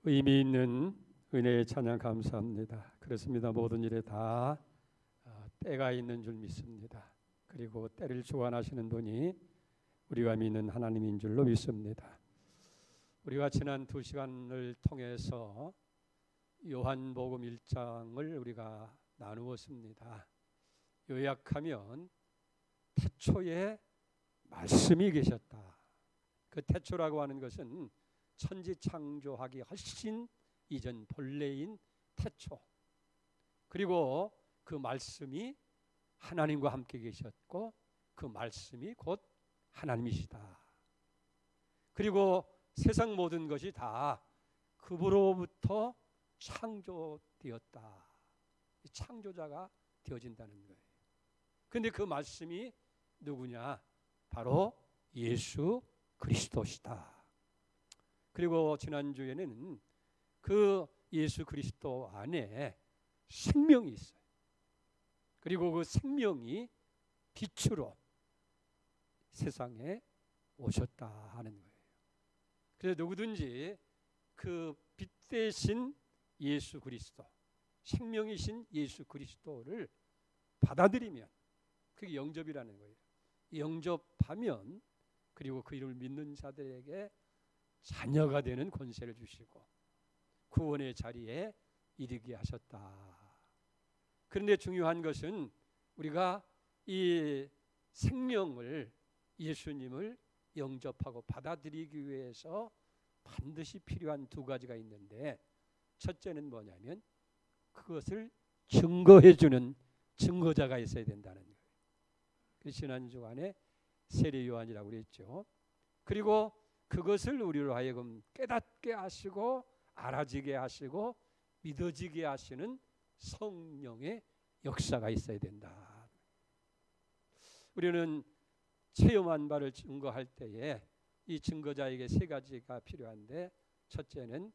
의미 있는 은혜의 찬양 감사합니다. 그렇습니다. 모든 일에 다 때가 있는 줄 믿습니다. 그리고 때를 주관하시는 분이 우리가 믿는 하나님인 줄로 믿습니다. 우리가 지난 2시간을 통해서 요한복음 1장을 우리가 나누었습니다. 요약하면 태초에 말씀이 계셨다. 그 태초라고 하는 것은 천지 창조하기 훨씬 이전 본래인 태초, 그리고 그 말씀이 하나님과 함께 계셨고 그 말씀이 곧 하나님이시다. 그리고 세상 모든 것이 다 그분으로부터 창조되었다. 창조자가 되어진다는 거예요. 그런데 그 말씀이 누구냐? 바로 예수 그리스도시다. 그리고 지난주에는 그 예수 그리스도 안에 생명이 있어요. 그리고 그 생명이 빛으로 세상에 오셨다 하는 거예요. 그래서 누구든지 그 빛 대신 예수 그리스도, 생명이신 예수 그리스도를 받아들이면 그게 영접이라는 거예요. 영접하면 그리고 그 이름을 믿는 자들에게 자녀가 되는 권세를 주시고 구원의 자리에 이르게 하셨다. 그런데 중요한 것은 우리가 이 생명을, 예수님을 영접하고 받아들이기 위해서 반드시 필요한 두 가지가 있는데, 첫째는 뭐냐면 그것을 증거해주는 증거자가 있어야 된다는 거예요. 그 지난 주간에 세례 요한이라고 그랬죠. 그리고 그것을 우리로 하여금 깨닫게 하시고 알아지게 하시고 믿어지게 하시는 성령의 역사가 있어야 된다. 우리는 체험한 바를 증거할 때에 이 증거자에게 세 가지가 필요한데, 첫째는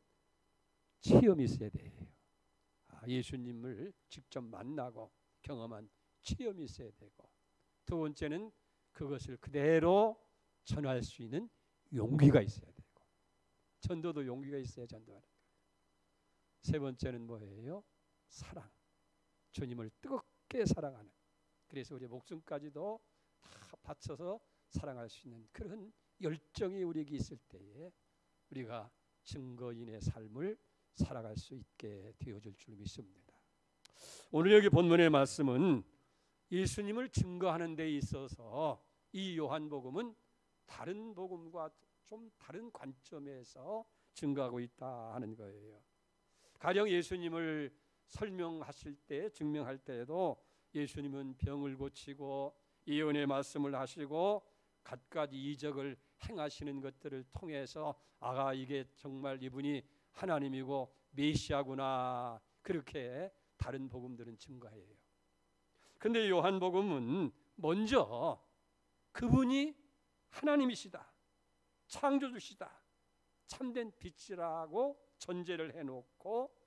체험이 있어야 돼요. 예수님을 직접 만나고 경험한 체험이 있어야 되고, 두 번째는 그것을 그대로 전할 수 있는 용기가 있어야 되고, 전도도 용기가 있어야 전도하는 거예요. 세 번째는 뭐예요? 사랑. 주님을 뜨겁게 사랑하는. 그래서 우리 목숨까지도 다 바쳐서 사랑할 수 있는 그런 열정이 우리에게 있을 때에 우리가 증거인의 삶을 살아갈 수 있게 되어줄 줄 믿습니다. 오늘 여기 본문의 말씀은 예수님을 증거하는 데 있어서 이 요한복음은 다른 복음과 좀 다른 관점에서 증거하고 있다 하는 거예요. 가령 예수님을 설명하실 때, 증명할 때에도 예수님은 병을 고치고 예언의 말씀을 하시고 갖가지 이적을 행하시는 것들을 통해서 이게 정말 이분이 하나님이고 메시아구나, 그렇게 다른 복음들은 증거해요. 그런데 요한복음은 먼저 그분이 하나님이시다, 창조주시다, 참된 빛이라고 전제를 해놓고,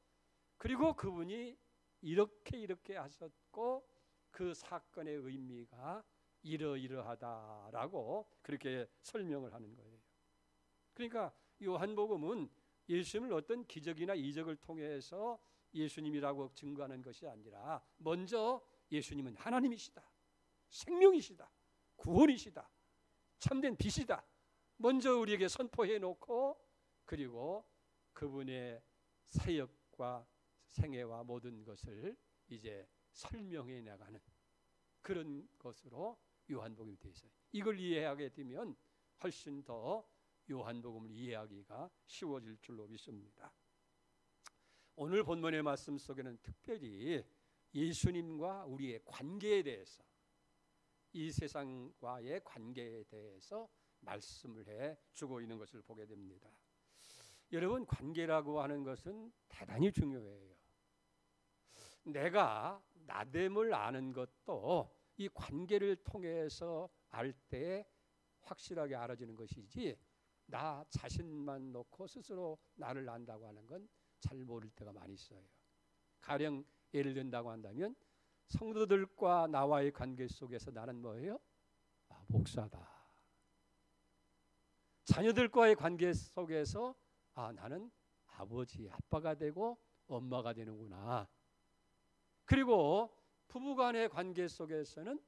그리고 그분이 이렇게 하셨고 그 사건의 의미가 이러이러하다라고 그렇게 설명을 하는 거예요. 그러니까 요한복음은 예수님을 어떤 기적이나 이적을 통해서 예수님이라고 증거하는 것이 아니라 먼저 예수님은 하나님이시다, 생명이시다, 구원이시다, 참된 빛이다, 먼저 우리에게 선포해 놓고, 그리고 그분의 사역과 생애와 모든 것을 이제 설명해 나가는 그런 것으로 요한복음이 되어 있어요. 이걸 이해하게 되면 훨씬 더 요한복음을 이해하기가 쉬워질 줄로 믿습니다. 오늘 본문의 말씀 속에는 특별히 예수님과 우리의 관계에 대해서, 이 세상과의 관계에 대해서 말씀을 해 주고 있는 것을 보게 됩니다. 여러분, 관계라고 하는 것은 대단히 중요해요. 내가 나됨을 아는 것도 이 관계를 통해서 알 때 확실하게 알아지는 것이지, 나 자신만 놓고 스스로 나를 안다고 하는 건 잘 모를 때가 많이 있어요. 가령 예를 든다고 한다면 성도들과 나와의 관계 속에서 나는 뭐예요? 목사다. 자녀들과의 관계 속에서 나는 아버지, 아빠가 되고 엄마가 되는구나. 그리고 부부간의 관계 속에서는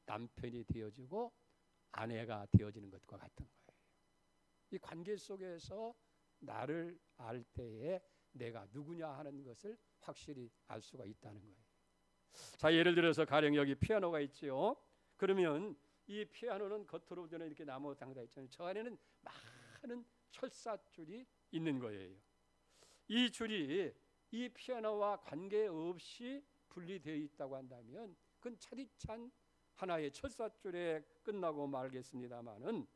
남편이 되어지고 아내가 되어지는 것과 같은 거예요. 이 관계 속에서 나를 알 때에 내가 누구냐 하는 것을 확실히 알 수가 있다는 거예요. 자, 예를 들어서 가령 여기 피아노가 있지요. 그러면 이 피아노는 겉으로 보면 이렇게 나무 당다 있잖아요. 저 안에는 많은 철사줄이 있는 거예요. 이 줄이 이 피아노와 관계없이 분리되어 있다고 한다면 그건 차디찬 하나의 철사줄에 끝나고 말겠습니다마는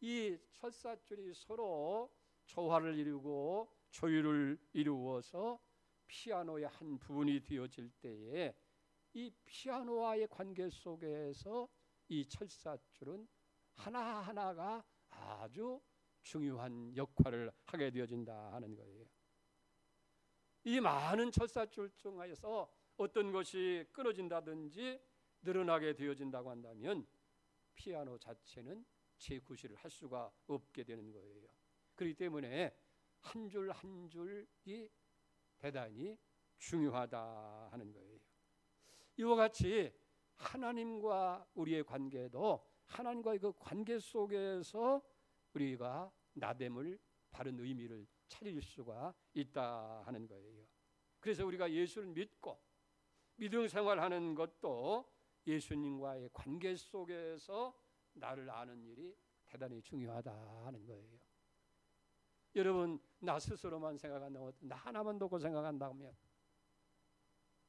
이 철사줄이 서로 조화를 이루고 조율을 이루어서 피아노의 한 부분이 되어질 때에 이 피아노와의 관계 속에서 이 철사줄은 하나하나가 아주 중요한 역할을 하게 되어진다 하는 거예요. 이 많은 철사줄 중에서 어떤 것이 끊어진다든지 늘어나게 되어진다고 한다면 피아노 자체는 재구실을 할 수가 없게 되는 거예요. 그렇기 때문에 한 줄 한 줄이 대단히 중요하다 하는 거예요. 이와 같이 하나님과 우리의 관계도 하나님과의 그 관계 속에서 우리가 나됨을 바른 의미를 찾을 수가 있다 하는 거예요. 그래서 우리가 예수를 믿고 믿음 생활하는 것도 예수님과의 관계 속에서 나를 아는 일이 대단히 중요하다 하는 거예요. 여러분, 나 스스로만 생각한다고, 나 하나만 놓고 생각한다면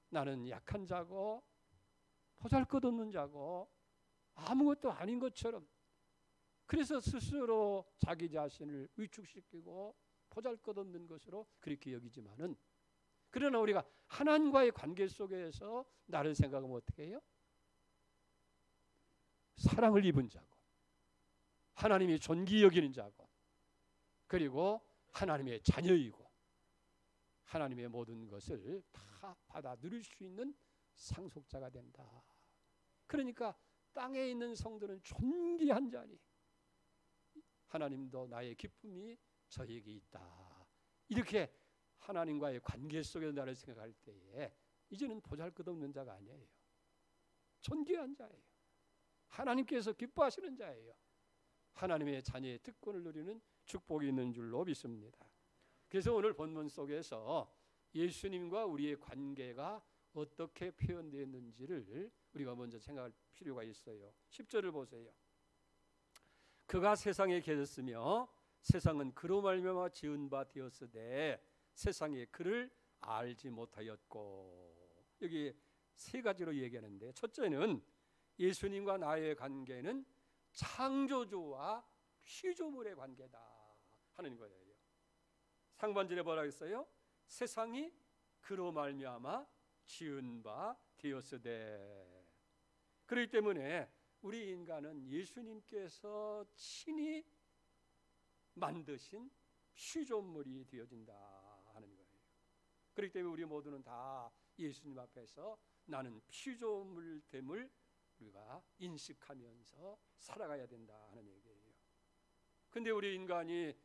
나는 약한 자고 보잘것없는 자고 아무것도 아닌 것처럼, 그래서 스스로 자기 자신을 위축시키고 보잘것없는 것으로 그렇게 여기지만은, 그러나 우리가 하나님과의 관계 속에서 나를 생각하면 어떻게 해요? 사랑을 입은 자고 하나님이 존귀 여기는 자고 그리고 하나님의 자녀이고 하나님의 모든 것을 다 받아 누릴 수 있는 상속자가 된다. 그러니까 땅에 있는 성도는 존귀한 자니 하나님도 나의 기쁨이 저에게 있다. 이렇게 하나님과의 관계 속에서 나를 생각할 때에 이제는 보잘것없는 자가 아니에요. 존귀한 자예요. 하나님께서 기뻐하시는 자예요. 하나님의 자녀의 특권을 누리는 축복이 있는 줄로 믿습니다. 그래서 오늘 본문 속에서 예수님과 우리의 관계가 어떻게 표현되었는지를 우리가 먼저 생각할 필요가 있어요. 10절을 보세요. 그가 세상에 계셨으며 세상은 그로 말미암아 지은 바 되었으되 세상에 그를 알지 못하였고. 여기 세 가지로 얘기하는데, 첫째는 예수님과 나의 관계는 창조주와 피조물의 관계다 하는 거예요. 상반절에 뭐라 했어요? 세상이 그로 말미암아 지은 바 되었으되. 그렇기 때문에 우리 인간은 예수님께서 친히 만드신 피조물이 되어진다 하는 거예요. 그렇기 때문에 우리 모두는 다 예수님 앞에서 나는 피조물됨을 우리가 인식하면서 살아가야 된다 하는 얘기예요. 근데 우리 인간이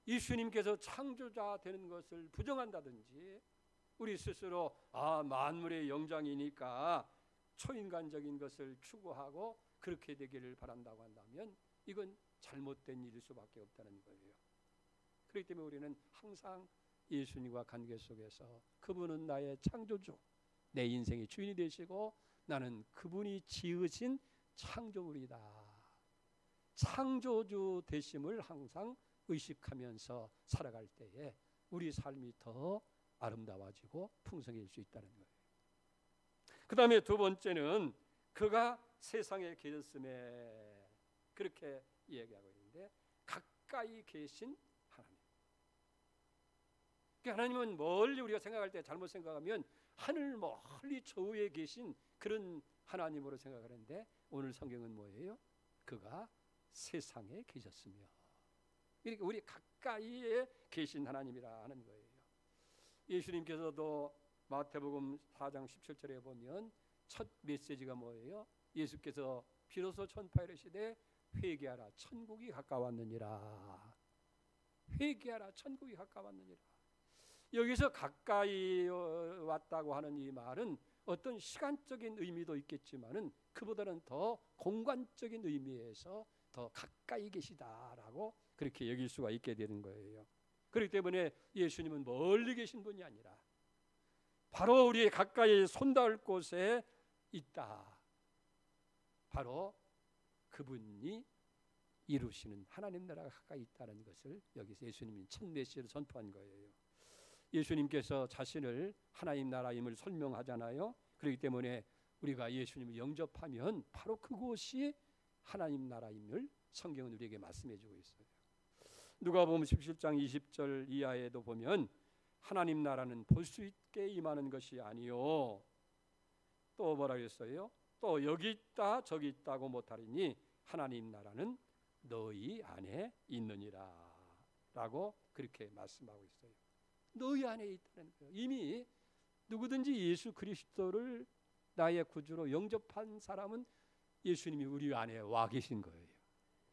예수님께서 창조자 되는 것을 부정한다든지 우리 스스로 만물의 영장이니까 초인간적인 것을 추구하고 그렇게 되기를 바란다고 한다면 이건 잘못된 일일 수밖에 없다는 거예요. 그렇기 때문에 우리는 항상 예수님과 관계 속에서 그분은 나의 창조주, 내 인생의 주인이 되시고 나는 그분이 지으신 창조물이다. 창조주 되심을 항상 의식하면서 살아갈 때에 우리 삶이 더 아름다워지고 풍성해질 수 있다는 거예요. 그 다음에 두 번째는 그가 세상에 계셨음에, 그렇게 이야기하고 있는데 가까이 계신 하나님. 하나님은 멀리 우리가 생각할 때 잘못 생각하면 하늘 멀리 저 위에 계신 그런 하나님으로 생각하는데 오늘 성경은 뭐예요? 그가 세상에 계셨으며, 이렇게 우리 가까이에 계신 하나님이라 하는 거예요. 예수님께서도 마태복음 4장 17절에 보면 첫 메시지가 뭐예요? 예수께서 비로소 천파이르시되 회개하라 천국이 가까웠느니라. 회개하라 천국이 가까웠느니라. 여기서 가까이 왔다고 하는 이 말은 어떤 시간적인 의미도 있겠지만은 그보다는 더 공간적인 의미에서 더 가까이 계시다라고 그렇게 여길 수가 있게 되는 거예요. 그렇기 때문에 예수님은 멀리 계신 분이 아니라 바로 우리의 가까이 손닿을 곳에 있다. 바로 그분이 이루시는 하나님 나라가 가까이 있다는 것을 여기서 예수님이 첫 메시지로 선포한 거예요. 예수님께서 자신을 하나님 나라임을 설명하잖아요. 그렇기 때문에 우리가 예수님을 영접하면 바로 그곳이 하나님 나라임을 성경은 우리에게 말씀해 주고 있어요. 누가복음 17장 20절 이하에도 보면 하나님 나라는 볼 수 있게 임하는 것이 아니요. 또 뭐라 그랬어요? 또 여기 있다 저기 있다고 못하리니 하나님 나라는 너희 안에 있느니라 라고 그렇게 말씀하고 있어요. 너희 안에 있다는 거예요. 이미 누구든지 예수 그리스도를 나의 구주로 영접한 사람은 예수님이 우리 안에 와 계신 거예요.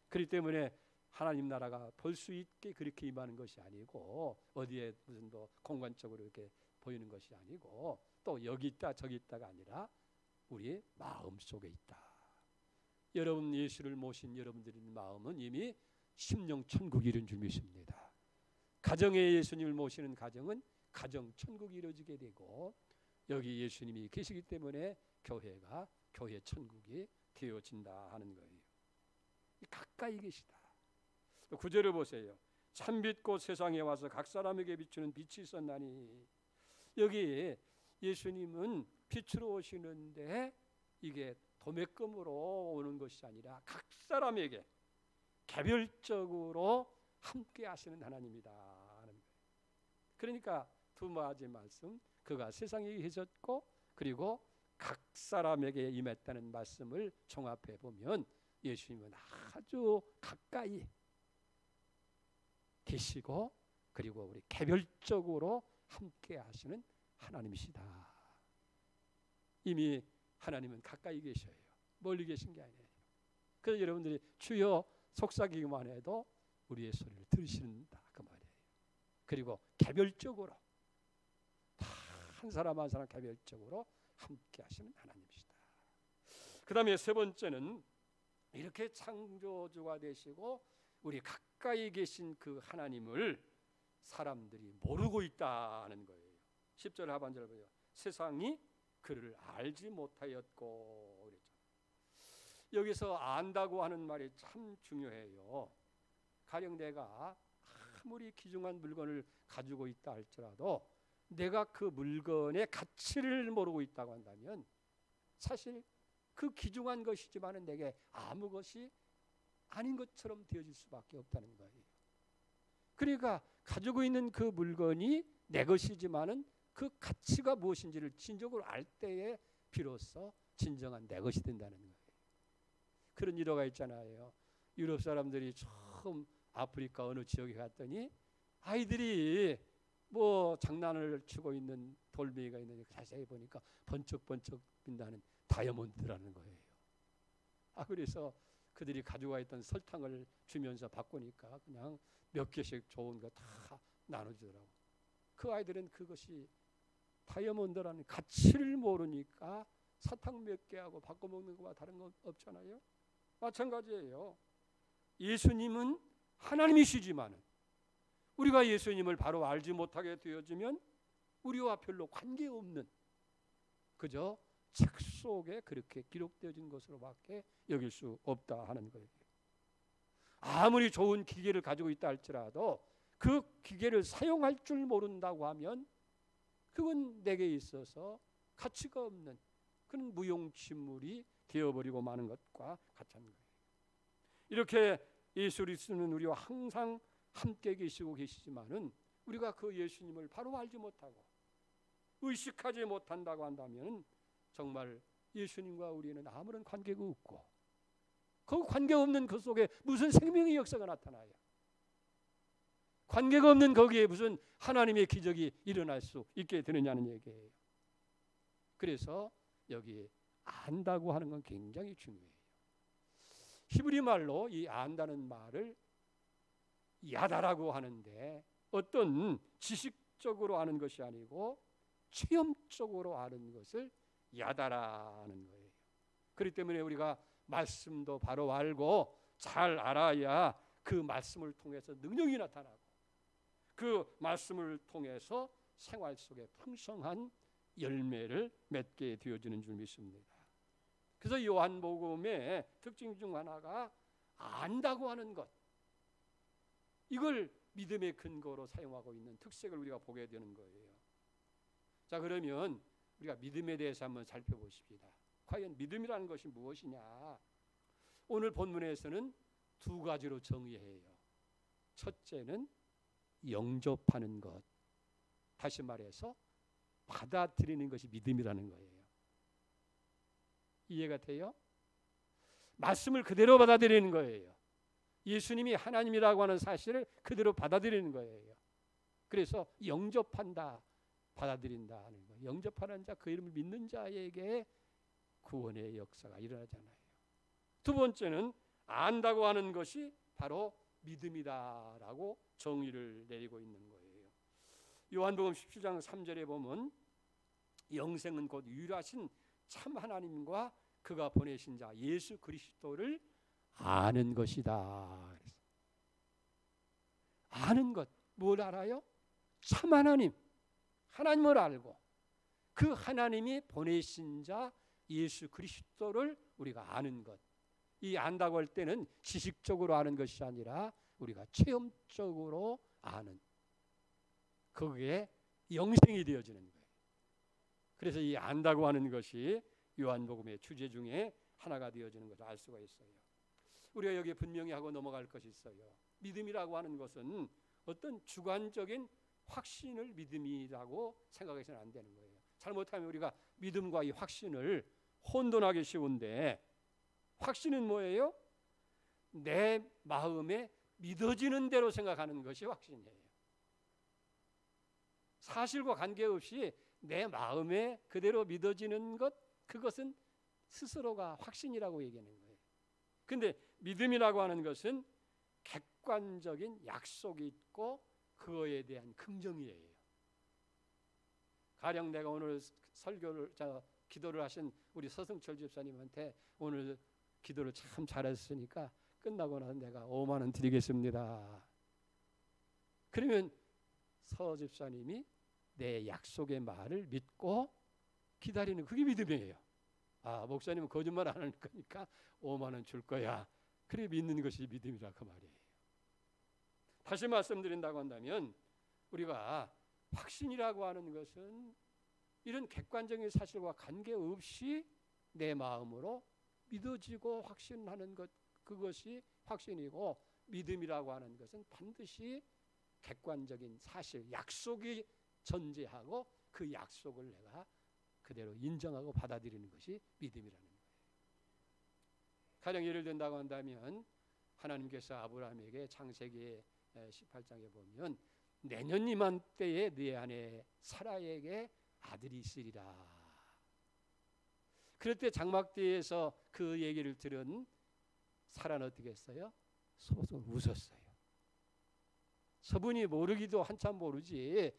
그렇기 때문에 하나님 나라가 볼 수 있게 그렇게 임하는 것이 아니고 어디에 무슨 뭐 공간적으로 이렇게 보이는 것이 아니고 또 여기 있다 저기 있다가 아니라 우리의 마음 속에 있다. 여러분 예수를 모신 여러분들의 마음은 이미 심령 천국이 이룬 줄 믿습니다. 가정에 예수님을 모시는 가정은 가정 천국이 이루어지게 되고 여기 예수님이 계시기 때문에 교회가 교회 천국이 되어진다 하는 거예요. 가까이 계시다. 9절을 보세요. 참빛 곧 세상에 와서 각 사람에게 비추는 빛이 있었나니. 여기 예수님은 빛으로 오시는데 이게 도매금으로 오는 것이 아니라 각 사람에게 개별적으로 함께 하시는 하나님이다 하는 거예요. 그러니까 두 가지 말씀, 그가 세상에 계셨고 그리고 각 사람에게 임했다는 말씀을 종합해 보면 예수님은 아주 가까이 계시고 그리고 우리 개별적으로 함께 하시는 하나님이시다. 이미 하나님은 가까이 계셔요. 멀리 계신 게 아니에요. 그래서 여러분들이 주여 속삭이기만 해도 우리의 소리를 들으신다 그 말이에요. 그리고 개별적으로 다 한 사람 한 사람 개별적으로 함께 하시는 하나님이시다. 그 다음에 세 번째는 이렇게 창조주가 되시고 우리 가까이 계신 그 하나님을 사람들이 모르고 있다는 거예요. 10절 하반절 보세요. 세상이 그를 알지 못하였고 그랬잖아요. 여기서 안다고 하는 말이 참 중요해요. 가령 내가 아무리 귀중한 물건을 가지고 있다 할지라도 내가 그 물건의 가치를 모르고 있다고 한다면 사실 그 귀중한 것이지만은 내게 아무 것이 아닌 것처럼 되어질 수밖에 없다는 거예요. 그러니까 가지고 있는 그 물건이 내 것이지만은 그 가치가 무엇인지를 진정으로 알 때에 비로소 진정한 내 것이 된다는 거예요. 그런 일화가 있잖아요. 유럽 사람들이 처음 아프리카 어느 지역에 갔더니 아이들이 뭐 장난을 치고 있는 돌멩이가 있는데 자세히 보니까 번쩍번쩍 빛나는 다이아몬드라는 거예요. 그래서 그들이 가져와 있던 설탕을 주면서 바꾸니까 그냥 몇 개씩 좋은 거 다 나눠주더라고. 그 아이들은 그것이 다이아몬드라는 가치를 모르니까 사탕 몇 개하고 바꿔 먹는 것과 다른 건 없잖아요. 마찬가지예요. 예수님은 하나님이시지만은 우리가 예수님을 바로 알지 못하게 되어지면 우리와 별로 관계없는 그저 책 속에 그렇게 기록되어진 것으로밖에 여길 수 없다 하는 거예요. 아무리 좋은 기계를 가지고 있다 할지라도 그 기계를 사용할 줄 모른다고 하면 그건 내게 있어서 가치가 없는 그런 무용지물이 되어버리고 마는 것과 같은 거예요. 이렇게 예수 그리스도는 우리와 항상 함께 계시고 계시지만은 우리가 그 예수님을 바로 알지 못하고 의식하지 못한다고 한다면 정말 예수님과 우리는 아무런 관계가 없고 그 관계가 없는 그 속에 무슨 생명의 역사가 나타나요? 관계가 없는 거기에 무슨 하나님의 기적이 일어날 수 있게 되느냐는 얘기예요. 그래서 여기 안다고 하는 건 굉장히 중요해요. 히브리 말로 이 안다는 말을 야다라고 하는데 어떤 지식적으로 아는 것이 아니고 체험적으로 아는 것을 야다라는 거예요. 그렇기 때문에 우리가 말씀도 바로 알고 잘 알아야 그 말씀을 통해서 능력이 나타나고 그 말씀을 통해서 생활 속에 풍성한 열매를 맺게 되어지는 줄 믿습니다. 그래서 요한복음의 특징 중 하나가 안다고 하는 것, 이걸 믿음의 근거로 사용하고 있는 특색을 우리가 보게 되는 거예요. 자, 그러면 우리가 믿음에 대해서 한번 살펴보십시다. 과연 믿음이라는 것이 무엇이냐? 오늘 본문에서는 두 가지로 정의해요. 첫째는 영접하는 것, 다시 말해서 받아들이는 것이 믿음이라는 거예요. 이해가 돼요? 말씀을 그대로 받아들이는 거예요. 예수님이 하나님이라고 하는 사실을 그대로 받아들이는 거예요. 그래서 영접한다, 받아들인다 하는 거예요. 영접하는 자, 그 이름을 믿는 자에게 구원의 역사가 일어나잖아요. 두 번째는 안다고 하는 것이 바로 믿음이다라고 정의를 내리고 있는 거예요. 요한복음 17장 3절에 보면 영생은 곧 유일하신 참 하나님과 그가 보내신 자 예수 그리스도를 아는 것이다. 아는 것, 뭘 알아요? 참 하나님, 하나님을 알고 그 하나님이 보내신 자 예수 그리스도를 우리가 아는 것. 이 안다고 할 때는 지식적으로 아는 것이 아니라 우리가 체험적으로 아는, 그게 영생이 되어지는 거예요. 그래서 이 안다고 하는 것이 요한복음의 주제 중에 하나가 되어지는 것을 알 수가 있어요. 우리가 여기에 분명히 하고 넘어갈 것이 있어요. 믿음이라고 하는 것은 어떤 주관적인 확신을 믿음이라고 생각해서는 안 되는 거예요. 잘못하면 우리가 믿음과 이 확신을 혼돈하기 쉬운데, 확신은 뭐예요? 내 마음에 믿어지는 대로 생각하는 것이 확신이에요. 사실과 관계없이 내 마음에 그대로 믿어지는 것, 그것은 스스로가 확신이라고 얘기하는 거예요. 근데 믿음이라고 하는 것은 객관적인 약속이 있고 그거에 대한 긍정이에요. 가령 내가 오늘 설교를 기도를 하신 우리 서승철 집사님한테 오늘 기도를 참 잘했으니까 끝나고 나서 내가 5만 원 드리겠습니다. 그러면 서 집사님이 내 약속의 말을 믿고 기다리는, 그게 믿음이에요. 아, 목사님은 거짓말 안 할 거니까 5만 원 줄 거야. 그래 믿는 것이 믿음이라 그 말이에요. 다시 말씀드린다고 한다면 우리가 확신이라고 하는 것은 이런 객관적인 사실과 관계없이 내 마음으로 믿어지고 확신하는 것, 그것이 확신이고, 믿음이라고 하는 것은 반드시 객관적인 사실, 약속이 전제하고 그 약속을 내가 그대로 인정하고 받아들이는 것이 믿음이라는 거예요. 가령 예를 든다고 한다면 하나님께서 아브라함에게 창세기 18장에 보면 내년 이맘때에 네 아내 사라에게 아들이 있으리라. 그럴 때 장막대에서 그 얘기를 들은 사라는 어떻게 했어요? 소송 웃었어요. 서분이 모르기도 한참 모르지.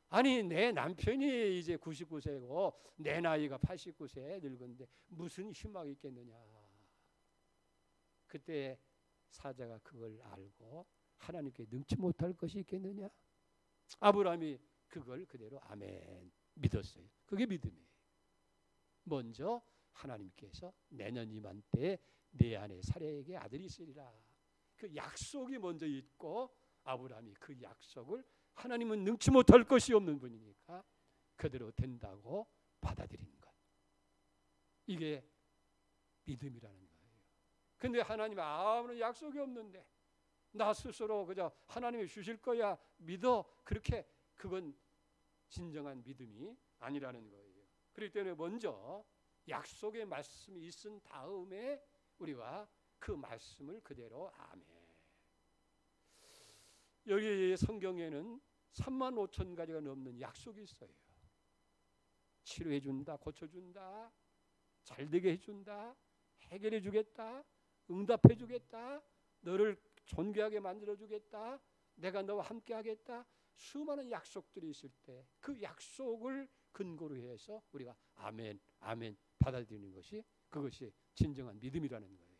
아니, 내 남편이 이제 99세고 내 나이가 89세 늙은데 무슨 희망이 있겠느냐. 그때 사자가 그걸 알고 하나님께 능치 못할 것이 있겠느냐. 아브라함이 그걸 그대로 아멘 믿었어요. 그게 믿음이에요. 먼저 하나님께서 내년 이맘때에 내 아내 사라에게 아들이 있으리라. 그 약속이 먼저 있고 아브라함이 그 약속을, 하나님은 능치 못할 것이 없는 분이니까 그대로 된다고 받아들이는 것. 이게 믿음이라는 거예요. 근데 하나님 아무런 약속이 없는데 나 스스로 그저 하나님이 주실 거야 믿어, 그렇게 그건 진정한 믿음이 아니라는 거예요. 그렇기 때문에 먼저 약속의 말씀이 있은 다음에 우리가 그 말씀을 그대로 아멘. 여기 성경에는 3만 5천 가지가 넘는 약속이 있어요. 치료해 준다, 고쳐준다, 잘되게 해준다, 해결해 주겠다, 응답해 주겠다, 너를 존귀하게 만들어 주겠다, 내가 너와 함께 하겠다. 수많은 약속들이 있을 때 그 약속을 근거로 해서 우리가 아멘, 아멘 받아들이는 것이 그것이 진정한 믿음이라는 거예요.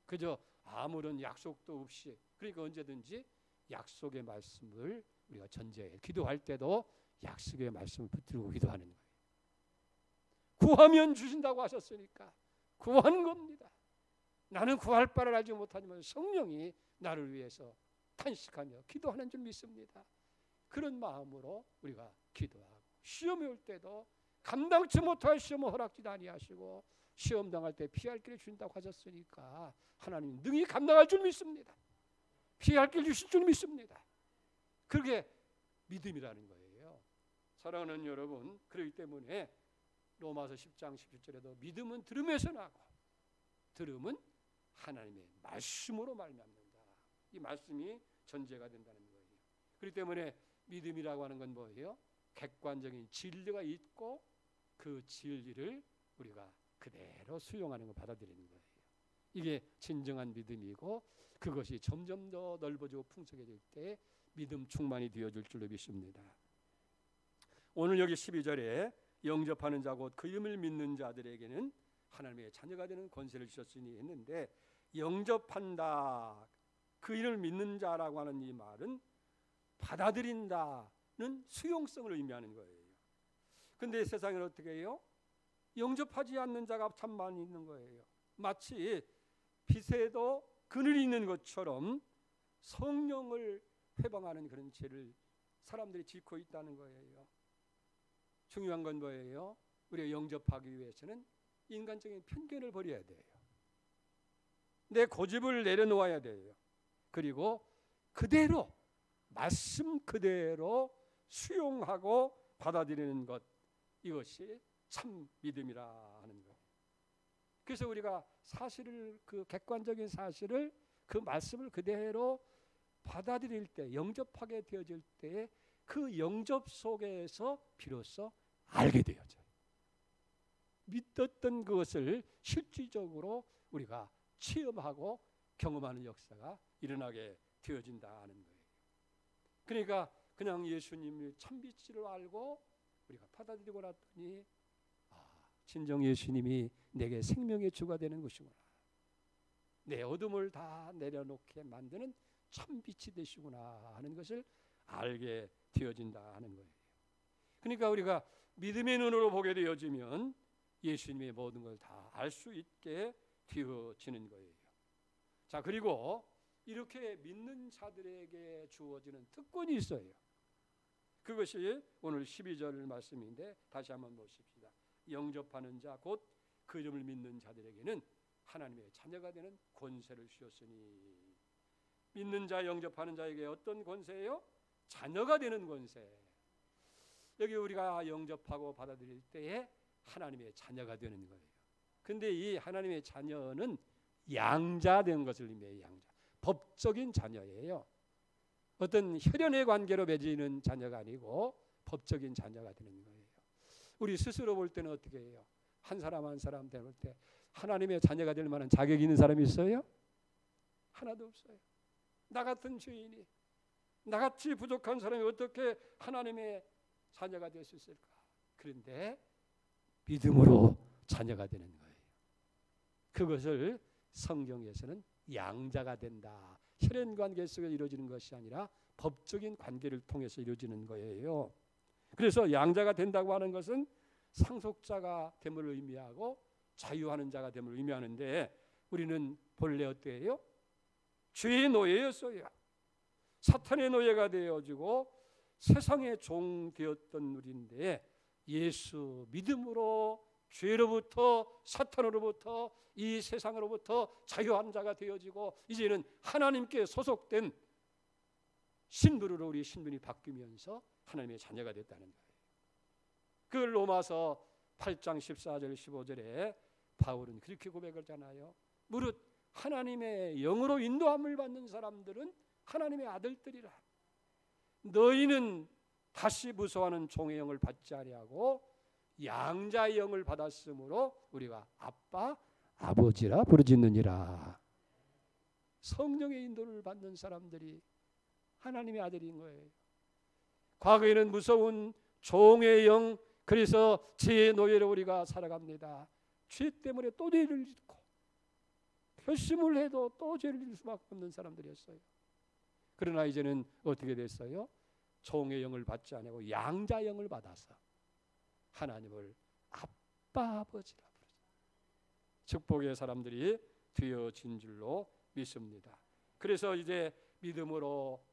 그저 아무런 약속도 없이 그러니까 언제든지 약속의 말씀을 우리가 전제해 기도할 때도 약속의 말씀을 붙들고 기도하는 거예요. 구하면 주신다고 하셨으니까 구하는 겁니다. 나는 구할 바를 알지 못하지만 성령이 나를 위해서 탄식하며 기도하는 줄 믿습니다. 그런 마음으로 우리가 기도하고 시험이 올 때도 감당치 못할 시험을 허락지 아니하시고 시험 당할 때 피할 길을 주신다고 하셨으니까 하나님 능히 감당할 줄 믿습니다. 피할 길 주실 줄 믿습니다. 그게 믿음이라는 거예요. 사랑하는 여러분, 그렇기 때문에 로마서 10장 17절에도 믿음은 들음에서 나고 들음은 하나님의 말씀으로 말미암는다. 이 말씀이 전제가 된다는 거예요. 그렇기 때문에 믿음이라고 하는 건 뭐예요? 객관적인 진리가 있고 그 진리를 우리가 그대로 수용하는 거 받아들이는 거예요. 이게 진정한 믿음이고 그것이 점점 더 넓어지고 풍성해질 때 믿음 충만이 되어줄 줄로 믿습니다. 오늘 여기 12절에 영접하는 자 곧 그 이름을 믿는 자들에게는 하나님의 자녀가 되는 권세를 주셨으니 했는데 영접한다 그 이름을 믿는 자라고 하는 이 말은 받아들인다는 수용성을 의미하는 거예요. 근데 세상에는 어떻게 해요? 영접하지 않는 자가 참 많이 있는 거예요. 마치 빛에도 그늘이 있는 것처럼 성령을 회방하는 그런 죄를 사람들이 짓고 있다는 거예요. 중요한 건 뭐예요? 우리가 영접하기 위해서는 인간적인 편견을 버려야 돼요. 내 고집을 내려놓아야 돼요. 그리고 그대로 말씀 그대로 수용하고 받아들이는 것 이것이 참 믿음이라 하는 거예요. 그래서 우리가 사실을 그 객관적인 사실을 그 말씀을 그대로 받아들일 때 영접하게 되어질 때 그 영접 속에서 비로소 알게 되어져요. 믿었던 그것을 실질적으로 우리가 체험하고 경험하는 역사가 일어나게 되어진다 하는 거예요. 그러니까 그냥 예수님이 참빛을 알고 우리가 받아들이고 났더니 진정 예수님이 내게 생명의 주가 되는 것이구나. 내 어둠을 다 내려놓게 만드는 참빛이 되시구나 하는 것을 알게 되어진다 하는 거예요. 그러니까 우리가 믿음의 눈으로 보게 되어지면 예수님의 모든 걸 다 알 수 있게 되어지는 거예요. 자, 그리고 이렇게 믿는 자들에게 주어지는 특권이 있어요. 그것이 오늘 12절 말씀인데 다시 한번 보십시다. 영접하는 자 곧 그 이름을 믿는 자들에게는 하나님의 자녀가 되는 권세를 주셨으니 믿는 자 영접하는 자에게 어떤 권세예요? 자녀가 되는 권세. 여기 우리가 영접하고 받아들일 때에 하나님의 자녀가 되는 거예요. 근데 이 하나님의 자녀는 양자된 것을 의미해요. 양자. 법적인 자녀예요. 어떤 혈연의 관계로 맺어지는 자녀가 아니고 법적인 자녀가 되는 거예요. 우리 스스로 볼 때는 어떻게 해요? 한 사람 한 사람 볼 때 하나님의 자녀가 될 만한 자격이 있는 사람이 있어요? 하나도 없어요. 나 같은 죄인이 나같이 부족한 사람이 어떻게 하나님의 자녀가 될 수 있을까? 그런데 믿음으로 자녀가 되는 거예요. 그것을 성경에서는 양자가 된다. 혈연 관계 속에서 이루어지는 것이 아니라 법적인 관계를 통해서 이루어지는 거예요. 그래서 양자가 된다고 하는 것은 상속자가 됨을 의미하고 자유하는 자가 됨을 의미하는데 우리는 본래 어때요? 죄의 노예였어요. 사탄의 노예가 되어지고 세상의 종 되었던 우리인데 예수 믿음으로 죄로부터 사탄으로부터 이 세상으로부터 자유한 자가 되어지고 이제는 하나님께 소속된 신부로 우리 신분이 바뀌면서 하나님의 자녀가 됐다는 거예요. 그 로마서 8장 14절 15절에 바울은 그렇게 고백을 하잖아요. 무릇 하나님의 영으로 인도함을 받는 사람들은 하나님의 아들들이라. 너희는 다시 무서워하는 종의 영을 받지 아니하고 양자의 영을 받았으므로 우리가 아빠 아버지라 부르짖느니라. 성령의 인도를 받는 사람들이 하나님의 아들인 거예요. 과거에는 무서운 종의 영, 그래서 죄의 노예로 우리가 살아갑니다. 죄 때문에 또 죄를 짓고 결심을 해도 또 죄를 짓을 수밖에 없는 사람들이었어요. 그러나 이제는 어떻게 됐어요? 종의 영을 받지 않고 양자 영을 받아서 하나님을 아빠 아버지라 부르죠. 축복의 사람들이 되어진 줄로 믿습니다. 그래서 이제 믿음으로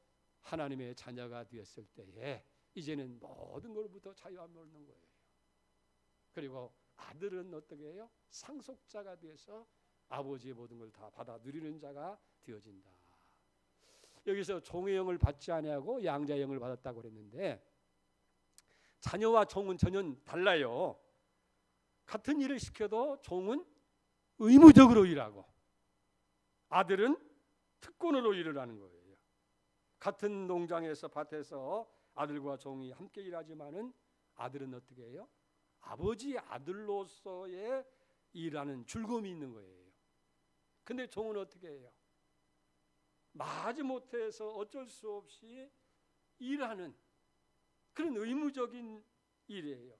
하나님의 자녀가 되었을 때에 이제는 모든 것부터 자유함을 얻는 거예요. 그리고 아들은 어떻게 해요? 상속자가 되어서 아버지의 모든 걸 다 받아 누리는 자가 되어진다. 여기서 종의 영을 받지 아니하고 양자의 영을 받았다고 그랬는데 자녀와 종은 전혀 달라요. 같은 일을 시켜도 종은 의무적으로 일하고 아들은 특권으로 일을 하는 거예요. 같은 농장에서 밭에서 아들과 종이 함께 일하지만은 아들은 어떻게 해요? 아버지 아들로서의 일하는 즐거움이 있는 거예요. 근데 종은 어떻게 해요? 마지 못해서 어쩔 수 없이 일하는 그런 의무적인 일이에요.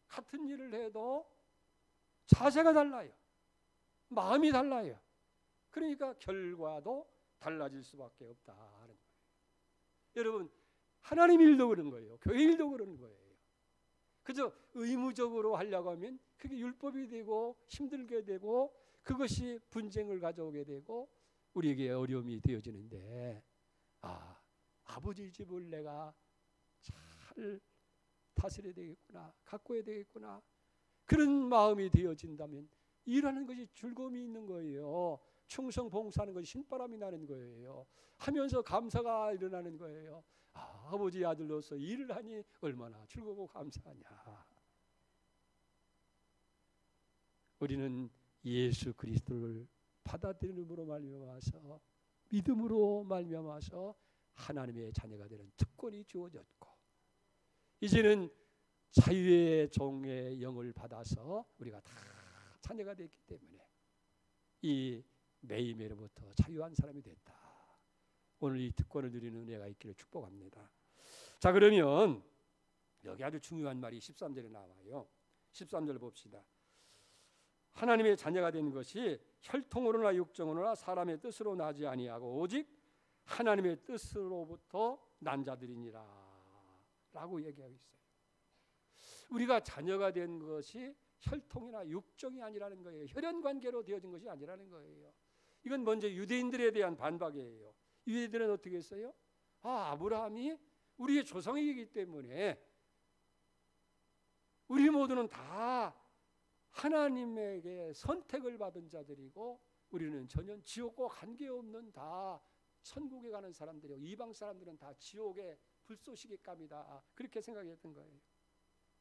같은 일을 해도 자세가 달라요. 마음이 달라요. 그러니까 결과도 달라질 수밖에 없다는 거예요. 여러분, 하나님 일도 그런 거예요. 교회 일도 그런 거예요. 그저 의무적으로 하려고 하면 그게 율법이 되고 힘들게 되고 그것이 분쟁을 가져오게 되고 우리에게 어려움이 되어지는데 아버지 집을 내가 잘 다스려야 되겠구나, 가꿔야 되겠구나, 그런 마음이 되어진다면 일하는 것이 즐거움이 있는 거예요. 충성 봉사하는 것이 신바람이 나는 거예요. 하면서 감사가 일어나는 거예요. 아버지 아들로서 일을 하니 얼마나 즐겁고 감사하냐. 우리는 예수 그리스도를 받아들임으로 말미암아서 믿음으로 말미암아서 하나님의 자녀가 되는 특권이 주어졌고 이제는 자유의 종의 영을 받아서 우리가 다 자녀가 됐기 때문에 이 매임에로부터 자유한 사람이 됐다. 오늘 이 특권을 누리는 은혜가 있기를 축복합니다. 자, 그러면 여기 아주 중요한 말이 13절에 나와요. 13절 봅시다. 하나님의 자녀가 된 것이 혈통으로나 육정으로나 사람의 뜻으로 나지 아니하고 오직 하나님의 뜻으로부터 난 자들이니라 라고 얘기하고 있어요. 우리가 자녀가 된 것이 혈통이나 육정이 아니라는 거예요. 혈연관계로 되어진 것이 아니라는 거예요. 이건 먼저 유대인들에 대한 반박이에요. 유대인들은 어떻게 했어요? 아브라함이 우리의 조상이기 때문에 우리 모두는 다 하나님에게 선택을 받은 자들이고 우리는 전혀 지옥과 관계없는 다 천국에 가는 사람들이고 이방 사람들은 다 지옥의 불쏘시개 감이다. 그렇게 생각했던 거예요.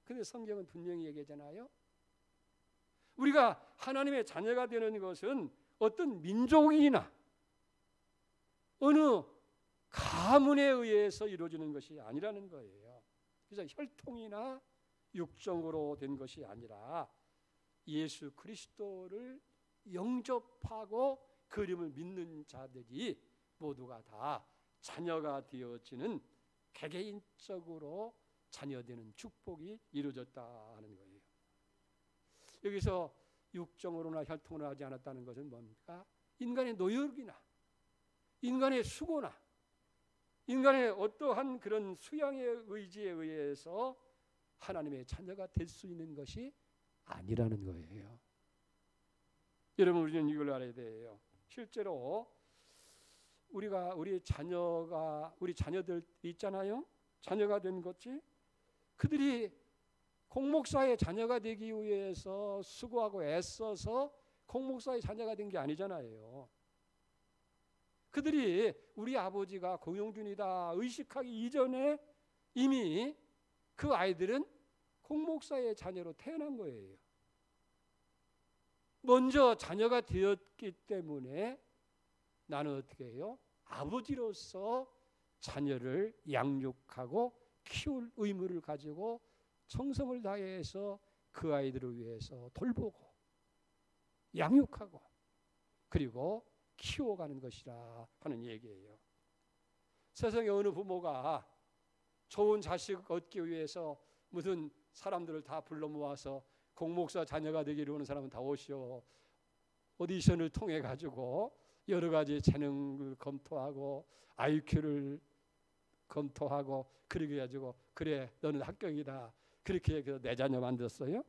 그런데 성경은 분명히 얘기하잖아요. 우리가 하나님의 자녀가 되는 것은 어떤 민족이나 어느 가문에 의해서 이루어지는 것이 아니라는 거예요. 그래서 혈통이나 육정으로 된 것이 아니라 예수 그리스도를 영접하고 그림을 믿는 자들이 모두가 다 자녀가 되어지는 개개인적으로 자녀되는 축복이 이루어졌다 하는 거예요. 여기서 육정으로나 혈통으로 하지 않았다는 것은 뭡니까? 인간의 노력이나 인간의 수고나 인간의 어떠한 그런 수양의 의지에 의해서 하나님의 자녀가 될 수 있는 것이 아니라는 거예요. 여러분, 우리는 이걸 알아야 돼요. 실제로 우리 자녀들 있잖아요. 자녀가 된 것이 그들이 공목사의 자녀가 되기 위해서 수고하고 애써서 공목사의 자녀가 된 게 아니잖아요. 그들이 우리 아버지가 공용준이다 의식하기 이전에 이미 그 아이들은 공목사의 자녀로 태어난 거예요. 먼저 자녀가 되었기 때문에 나는 어떻게 해요? 아버지로서 자녀를 양육하고 키울 의무를 가지고 정성을 다해서 그 아이들을 위해서 돌보고 양육하고 그리고 키워가는 것이라 하는 얘기예요. 세상에 어느 부모가 좋은 자식 얻기 위해서 무슨 사람들을 다 불러 모아서 공목사 자녀가 되기를 원하는 사람은 다 오시오. 오디션을 통해 가지고 여러 가지 재능을 검토하고 IQ를 검토하고 그렇게 해가지고 그래 너는 합격이다 그렇게 해서 내 자녀 만들었어요?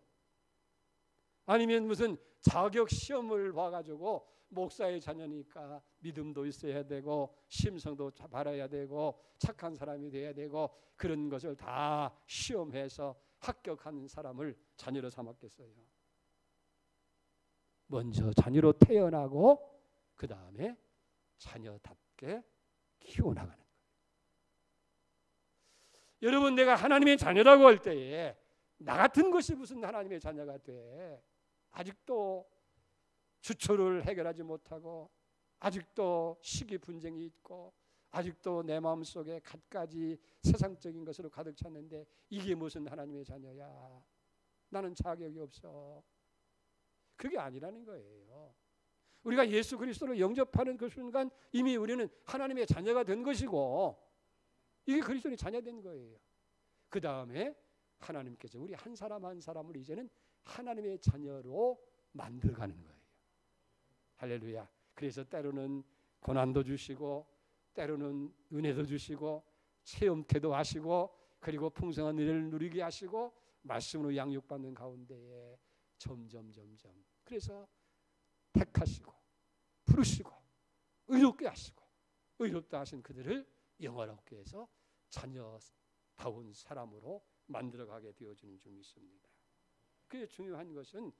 아니면 무슨 자격 시험을 봐가지고 목사의 자녀니까 믿음도 있어야 되고 심성도 바라야 되고 착한 사람이 돼야 되고 그런 것을 다 시험해서 합격한 사람을 자녀로 삼았겠어요? 먼저 자녀로 태어나고 그 다음에 자녀답게 키워나가는 거예요. 여러분, 내가 하나님의 자녀라고 할 때에 나 같은 것이 무슨 하나님의 자녀가 돼? 아직도 주초를 해결하지 못하고 아직도 시기 분쟁이 있고 아직도 내 마음속에 갖가지 세상적인 것으로 가득 찼는데 이게 무슨 하나님의 자녀야? 나는 자격이 없어. 그게 아니라는 거예요. 우리가 예수 그리스도를 영접하는 그 순간 이미 우리는 하나님의 자녀가 된 것이고 이게 그리스도의 자녀된 거예요. 그 다음에 하나님께서 우리 한 사람 한 사람을 이제는 하나님의 자녀로 만들어가는 거예요. 할렐루야. 그래서 때로는 고난도 주시고 때로는 은혜도 주시고 체험태도 하시고 그리고 풍성한 은혜를 누리게 하시고 말씀으로 양육받는 가운데에 점점 그래서 택하시고 부르시고 의롭게 하시고 의롭다 하신 그들을 영화롭게 해서 자녀다운 사람으로 만들어가게 되어지는 중이 있습니다. 그게 중요한 것은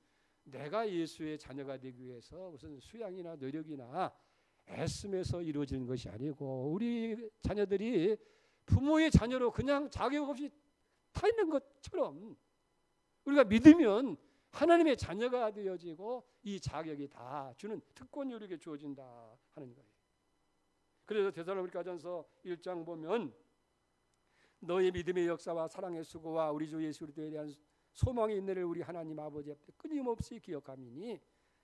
내가 예수의 자녀가 되기 위해서 무슨 수양이나 노력이나 애씀에서 이루어지는 것이 아니고 우리 자녀들이 부모의 자녀로 그냥 자격 없이 타 있는 것처럼 우리가 믿으면 하나님의 자녀가 되어지고 이 자격이 다 주는 특권이 우리에게 주어진다 하는 거예요. 그래서 데살로니가전서 1장 보면 너의 믿음의 역사와 사랑의 수고와 우리 주 예수 그리스도에 대한 소망의 인내를 우리 하나님 아버지 앞에 끊임없이 기억하미니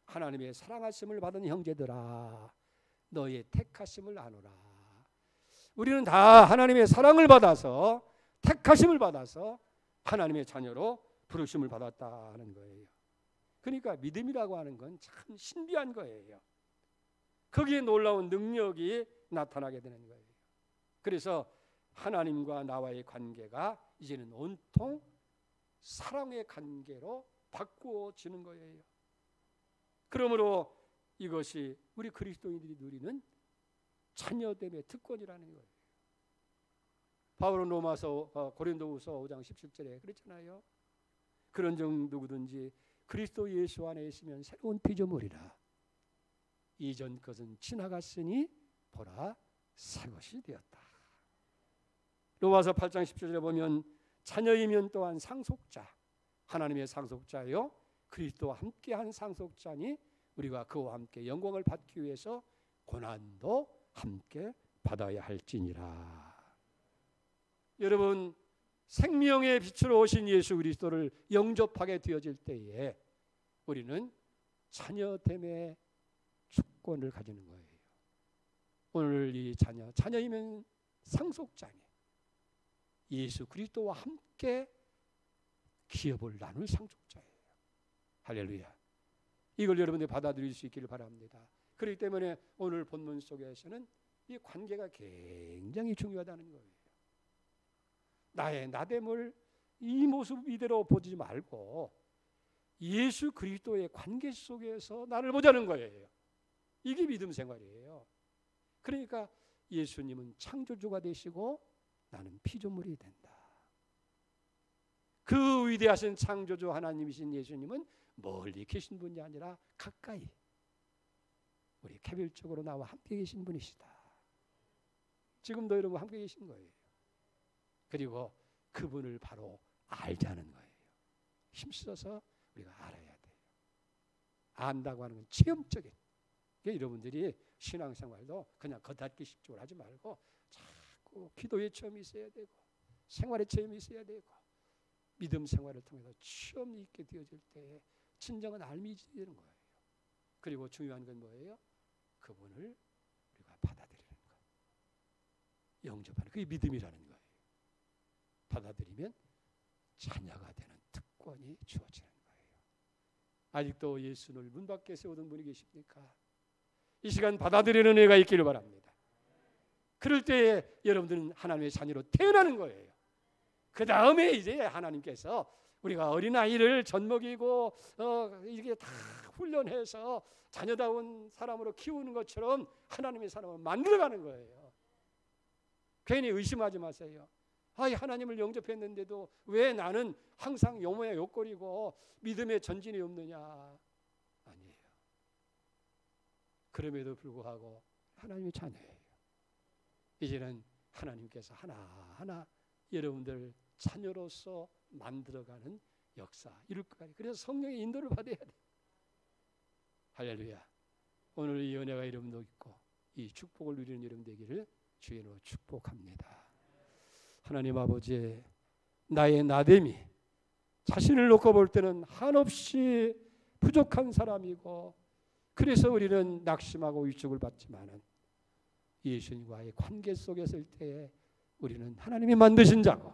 하나님의 사랑하심을 받은 형제들아 너의 택하심을 아노라. 우리는 다 하나님의 사랑을 받아서 택하심을 받아서 하나님의 자녀로 부르심을 받았다 하는 거예요. 그러니까 믿음이라고 하는 건 참 신비한 거예요. 거기에 놀라운 능력이 나타나게 되는 거예요. 그래서 하나님과 나와의 관계가 이제는 온통 사랑의 관계로 바꾸어지는 거예요. 그러므로 이것이 우리 그리스도인들이 누리는 자녀됨의 특권이라는 거예요. 바울은 고린도후서 5장 17절에 그랬잖아요. 그런 정 누구든지 그리스도 예수 안에 있으면 새로운 피조물이라. 이전 것은 지나갔으니 보라 새 것이 되었다. 로마서 8장 10절에 보면 자녀이면 또한 상속자, 하나님의 상속자요 그리스도와 함께한 상속자니 우리가 그와 함께 영광을 받기 위해서 고난도 함께 받아야 할지니라. 여러분, 생명의 빛으로 오신 예수 그리스도를 영접하게 되어질 때에 우리는 자녀됨의 주권을 가지는 거예요. 오늘 이 자녀이면 상속자니 예수 그리스도와 함께 기업을 나눌 상속자예요. 할렐루야. 이걸 여러분들이 받아들일 수 있기를 바랍니다. 그렇기 때문에 오늘 본문 속에서는 이 관계가 굉장히 중요하다는 거예요. 나의 나됨을 이 모습 이대로 보지 말고 예수 그리스도의 관계 속에서 나를 보자는 거예요. 이게 믿음 생활이에요. 그러니까 예수님은 창조주가 되시고 나는 피조물이 된다. 그 위대하신 창조주 하나님이신 예수님은 멀리 계신 분이 아니라 가까이 우리 개별적으로 나와 함께 계신 분이시다. 지금도 여러분 함께 계신 거예요. 그리고 그분을 바로 알자는 거예요. 힘써서 우리가 알아야 돼요. 안다고 하는 건 체험적인. 여러분들이 신앙생활도 그냥 겉핥기식적으로 하지 말고 자꾸 기도의 체험이 있어야 되고 생활의 체험이 있어야 되고 믿음 생활을 통해서 체험이 있게 되어질 때 진정한 알미 되는 거예요. 그리고 중요한 건 뭐예요? 그분을 우리가 받아들이는 것. 영접하는 그게 믿음이라는 거예요. 받아들이면 자녀가 되는 특권이 주어지는 거예요. 아직도 예수를 문 밖에 세우던 분이 계십니까? 이 시간 받아들이는 은혜가 있기를 바랍니다. 그럴 때에 여러분들은 하나님의 자녀로 태어나는 거예요. 그 다음에 이제 하나님께서 우리가 어린아이를 젖먹이고 이게 다 훈련해서 자녀다운 사람으로 키우는 것처럼 하나님의 사람을 만들어가는 거예요. 괜히 의심하지 마세요. 하나님을 영접했는데도 왜 나는 항상 요모야 욕거리고 믿음의 전진이 없느냐. 아니에요. 그럼에도 불구하고 하나님의 자녀예요. 이제는 하나님께서 하나하나 여러분들 자녀로서 만들어가는 역사 이룰 거예요. 그래서 성령의 인도를 받아야 돼요. 할렐루야. 오늘 이 은혜가 여러분도 있고 이 축복을 누리는 여러분 되기를 주의 이름으로 축복합니다. 하나님 아버지, 나의 나됨이 자신을 놓고 볼 때는 한없이 부족한 사람이고 그래서 우리는 낙심하고 위축을 받지만은 예수님과의 관계 속에 있을 때에 우리는 하나님이 만드신 자고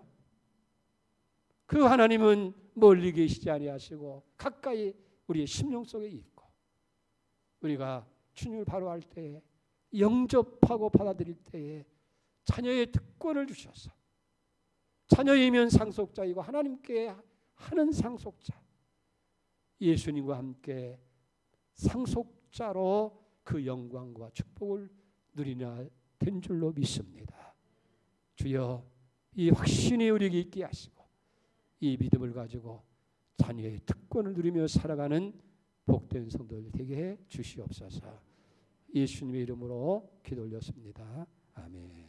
그 하나님은 멀리 계시지 아니하시고 가까이 우리의 심령 속에 있고 우리가 주님을 바로 할 때에 영접하고 받아들일 때에 자녀의 특권을 주셔서 자녀이면 상속자이고 하나님께 하는 상속자 예수님과 함께 상속자로 그 영광과 축복을 누리나 된 줄로 믿습니다. 주여 이 확신이 우리에게 있게 하시고 이 믿음을 가지고 자녀의 특권을 누리며 살아가는 복된 성도들 되게 해 주시옵소서. 예수님의 이름으로 기도 올렸습니다. 아멘.